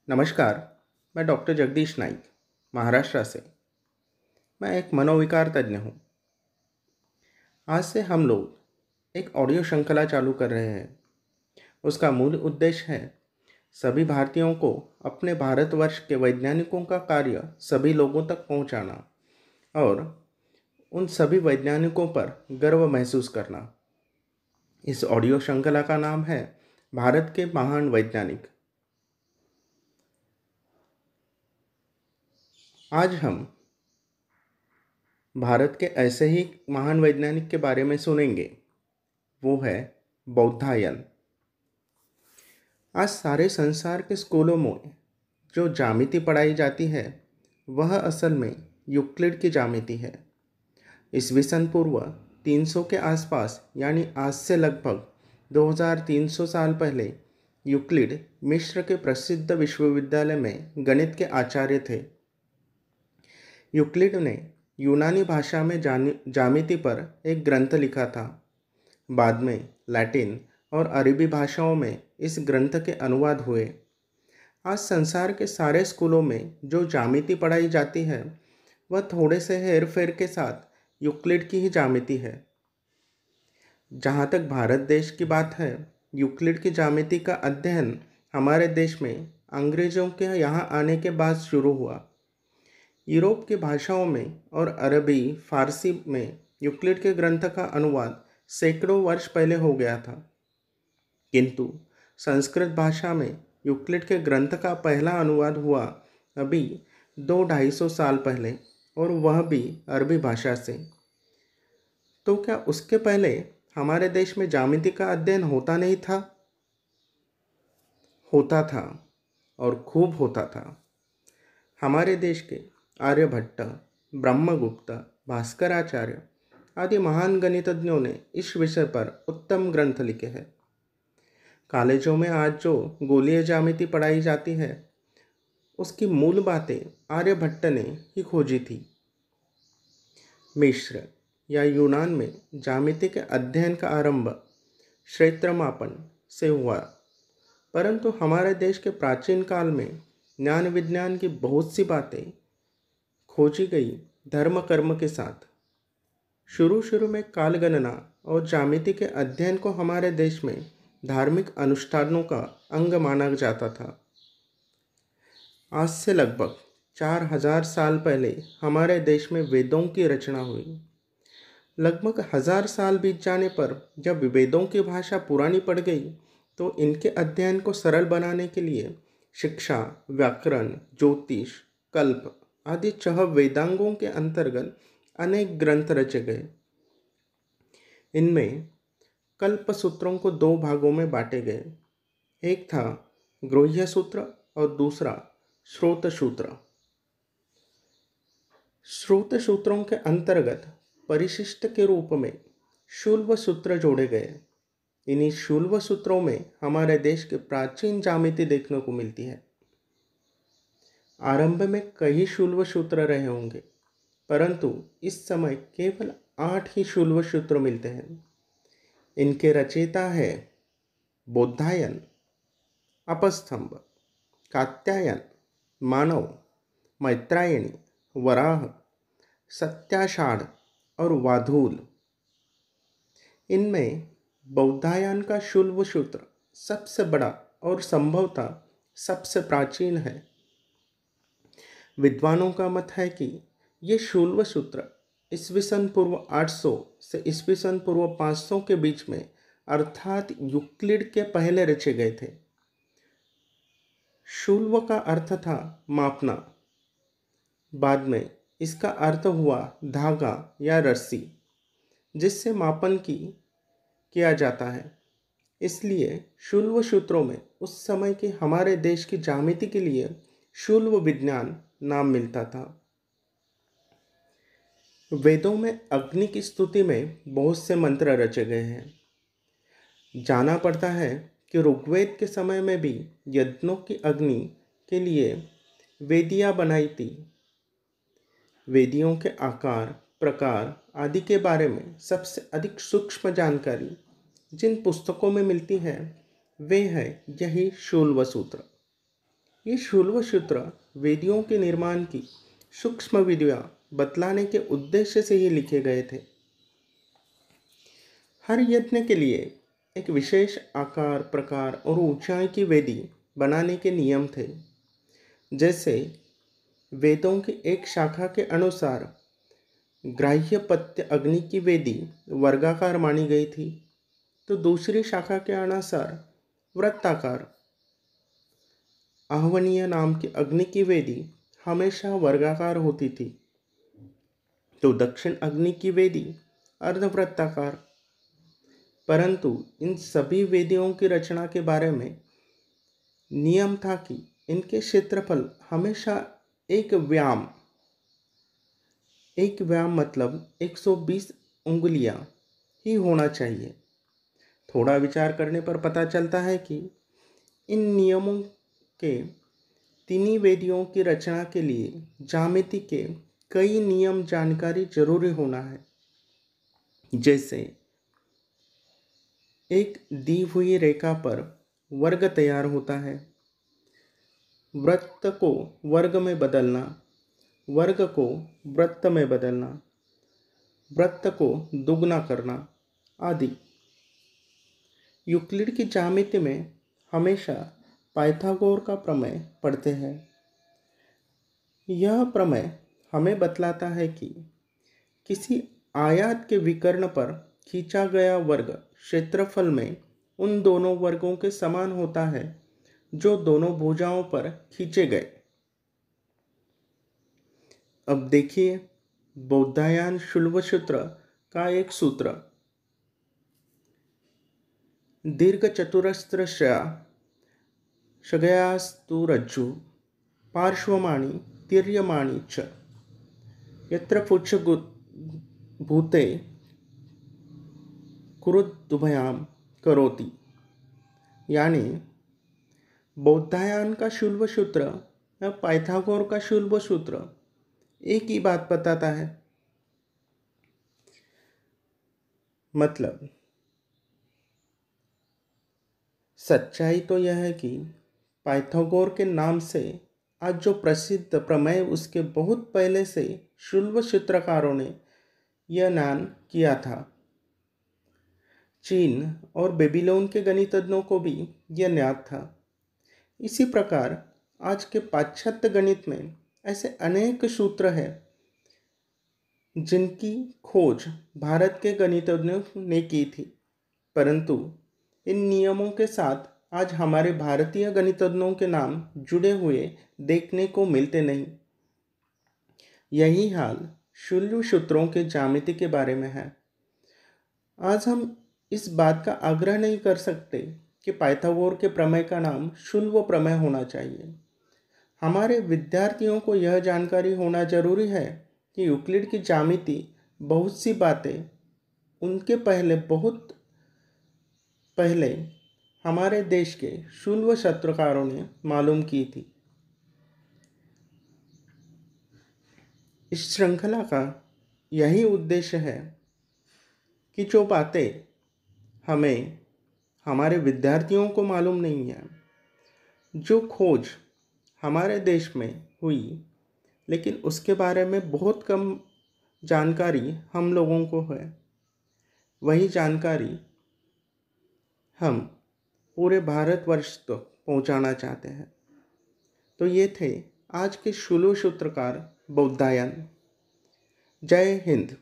नमस्कार। मैं डॉक्टर जगदीश नाइक, महाराष्ट्र से। मैं एक मनोविकार तज्ञ हूँ। आज से हम लोग एक ऑडियो श्रृंखला चालू कर रहे हैं। उसका मूल उद्देश्य है सभी भारतीयों को अपने भारतवर्ष के वैज्ञानिकों का कार्य सभी लोगों तक पहुँचाना और उन सभी वैज्ञानिकों पर गर्व महसूस करना। इस ऑडियो श्रृंखला का नाम है भारत के महान वैज्ञानिक। आज हम भारत के ऐसे ही महान वैज्ञानिक के बारे में सुनेंगे। वो है बौधायन। आज सारे संसार के स्कूलों में जो ज्यामिति पढ़ाई जाती है वह असल में यूक्लिड की ज्यामिति है। ईस्वीसन पूर्व 300 के आसपास, यानी आज से लगभग 2300 साल पहले, यूक्लिड मिस्र के प्रसिद्ध विश्वविद्यालय में गणित के आचार्य थे। यूक्लिड ने यूनानी भाषा में ज्यामिति पर एक ग्रंथ लिखा था। बाद में लैटिन और अरबी भाषाओं में इस ग्रंथ के अनुवाद हुए। आज संसार के सारे स्कूलों में जो ज्यामिति पढ़ाई जाती है वह थोड़े से हेर फेर के साथ यूक्लिड की ही ज्यामिति है। जहाँ तक भारत देश की बात है, यूक्लिड की ज्यामिति का अध्ययन हमारे देश में अंग्रेज़ों के यहाँ आने के बाद शुरू हुआ। यूरोप की भाषाओं में और अरबी फारसी में यूक्लिड के ग्रंथ का अनुवाद सैकड़ों वर्ष पहले हो गया था, किंतु संस्कृत भाषा में यूक्लिड के ग्रंथ का पहला अनुवाद हुआ अभी 200-250 साल पहले, और वह भी अरबी भाषा से। तो क्या उसके पहले हमारे देश में ज्यामिति का अध्ययन होता नहीं था? होता था, और खूब होता था। हमारे देश के आर्यभट्ट, ब्रह्मगुप्त, भास्कराचार्य आदि महान गणितज्ञों ने इस विषय पर उत्तम ग्रंथ लिखे हैं। कॉलेजों में आज जो गोलीय ज्यामिति पढ़ाई जाती है उसकी मूल बातें आर्यभट्ट ने ही खोजी थी। मिस्र या यूनान में ज्यामिति के अध्ययन का आरंभ क्षेत्रमापन से हुआ, परंतु हमारे देश के प्राचीन काल में ज्ञान विज्ञान की बहुत सी बातें खोजी गई धर्म कर्म के साथ। शुरू में काल गणना और ज्यामिति के अध्ययन को हमारे देश में धार्मिक अनुष्ठानों का अंग माना जाता था। आज से लगभग 4000 साल पहले हमारे देश में वेदों की रचना हुई। लगभग 1000 साल बीत जाने पर जब वेदों की भाषा पुरानी पड़ गई तो इनके अध्ययन को सरल बनाने के लिए शिक्षा, व्याकरण, ज्योतिष, कल्प आदि 6 वेदांगों के अंतर्गत अनेक ग्रंथ रचे गए। इनमें कल्प सूत्रों को 2 भागों में बांटे गए। एक था गृह्य सूत्र और दूसरा श्रोत सूत्र। श्रोत सूत्रों के अंतर्गत परिशिष्ट के रूप में शूल्व सूत्र जोड़े गए। इन्हीं शूल्व सूत्रों में हमारे देश के प्राचीन ज्यामिति देखने को मिलती है। आरंभ में कई शूल्व सूत्र रहे होंगे, परंतु इस समय केवल 8 ही शूल्व सूत्र मिलते हैं। इनके रचयिता है बौधायन, अपस्थंभ, कात्यायन, मानव, मैत्रायणी, वराह, सत्याषाढ़ और वाधूल। इनमें बौधायन का शूल्व सूत्र सबसे बड़ा और संभवतः सबसे प्राचीन है। विद्वानों का मत है कि ये शूल्व सूत्र ईस्वीसन पूर्व 800 से ईस्वीसन पूर्व 500 के बीच में, अर्थात यूक्लिड के पहले रचे गए थे। शूल्व का अर्थ था मापना। बाद में इसका अर्थ हुआ धागा या रस्सी जिससे मापन किया जाता है। इसलिए शूल्व सूत्रों में उस समय के हमारे देश की ज्यामिति के लिए शूल्व विज्ञान नाम मिलता था। वेदों में अग्नि की स्तुति में बहुत से मंत्र रचे गए हैं। जाना पड़ता है कि ऋग्वेद के समय में भी यज्ञों की अग्नि के लिए वेदियाँ बनाई थी। वेदियों के आकार, प्रकार आदि के बारे में सबसे अधिक सूक्ष्म जानकारी जिन पुस्तकों में मिलती है वे है यही शूल्व सूत्र। ये शुल्व सूत्र वेदियों के निर्माण की सूक्ष्म विधियां बतलाने के उद्देश्य से ही लिखे गए थे। हर यज्ञ के लिए एक विशेष आकार, प्रकार और ऊंचाई की वेदी बनाने के नियम थे। जैसे वेदों की एक शाखा के अनुसार ग्राह्य पत्य अग्नि की वेदी वर्गाकार मानी गई थी, तो दूसरी शाखा के अनुसार वृत्ताकार आहवनीय नाम की अग्नि की वेदी हमेशा वर्गाकार होती थी, तो दक्षिण अग्नि की वेदी अर्धवृत्ताकार। परंतु इन सभी वेदियों की रचना के बारे में नियम था कि इनके क्षेत्रफल हमेशा एक व्याम मतलब 120 उंगलियां ही होना चाहिए। थोड़ा विचार करने पर पता चलता है कि इन नियमों के तीनों वेदियों की रचना के लिए ज्यामिति के कई नियम जानकारी जरूरी होना है। जैसे एक दी हुई रेखा पर वर्ग तैयार होता है, वृत्त को वर्ग में बदलना, वर्ग को वृत्त में बदलना, वृत्त को दुगना करना आदि। यूक्लिड की ज्यामिति में हमेशा पाइथागोर का प्रमेय पढ़ते हैं। यह प्रमेय हमें बतलाता है कि किसी आयत के विकर्ण पर खींचा गया वर्ग क्षेत्रफल में उन दोनों वर्गों के समान होता है जो दोनों भुजाओं पर खींचे गए। अब देखिए बौद्धायन शुल्व सूत्र का एक सूत्र, दीर्घ चतुरस्रस्य शगयास्तु रज्जु पार्श्वमाणि तिर्यमाणि च यत्र पुच्छभूते कुरुदुभयां करोति। यानी बौद्धायन का शुल्व सूत्र या पाइथागोर का शुल्व सूत्र एक ही बात बताता है। मतलब सच्चाई तो यह है कि पाइथागोर के नाम से आज जो प्रसिद्ध प्रमेय उसके बहुत पहले से शुल्व सूत्रकारों ने यह ज्ञान किया था। चीन और बेबीलोन के गणितज्ञों को भी यह ज्ञात था। इसी प्रकार आज के पाश्चात्य गणित में ऐसे अनेक सूत्र हैं जिनकी खोज भारत के गणितज्ञों ने की थी, परंतु इन नियमों के साथ आज हमारे भारतीय गणितज्ञों के नाम जुड़े हुए देखने को मिलते नहीं। यही हाल शुल्व सूत्रों के ज्यामिति के बारे में है। आज हम इस बात का आग्रह नहीं कर सकते कि पाइथागोर के प्रमेय का नाम शुल्व प्रमेय होना चाहिए। हमारे विद्यार्थियों को यह जानकारी होना जरूरी है कि यूक्लिड की ज्यामिति बहुत सी बातें उनके बहुत पहले हमारे देश के शुल्व सूत्रकारों ने मालूम की थी। इस श्रृंखला का यही उद्देश्य है कि जो बातें हमें हमारे विद्यार्थियों को मालूम नहीं है, जो खोज हमारे देश में हुई लेकिन उसके बारे में बहुत कम जानकारी हम लोगों को है, वही जानकारी हम पूरे भारतवर्ष तक पहुंचाना चाहते हैं। तो ये थे आज के शुल्व सूत्रकार बौद्धायन। जय हिंद।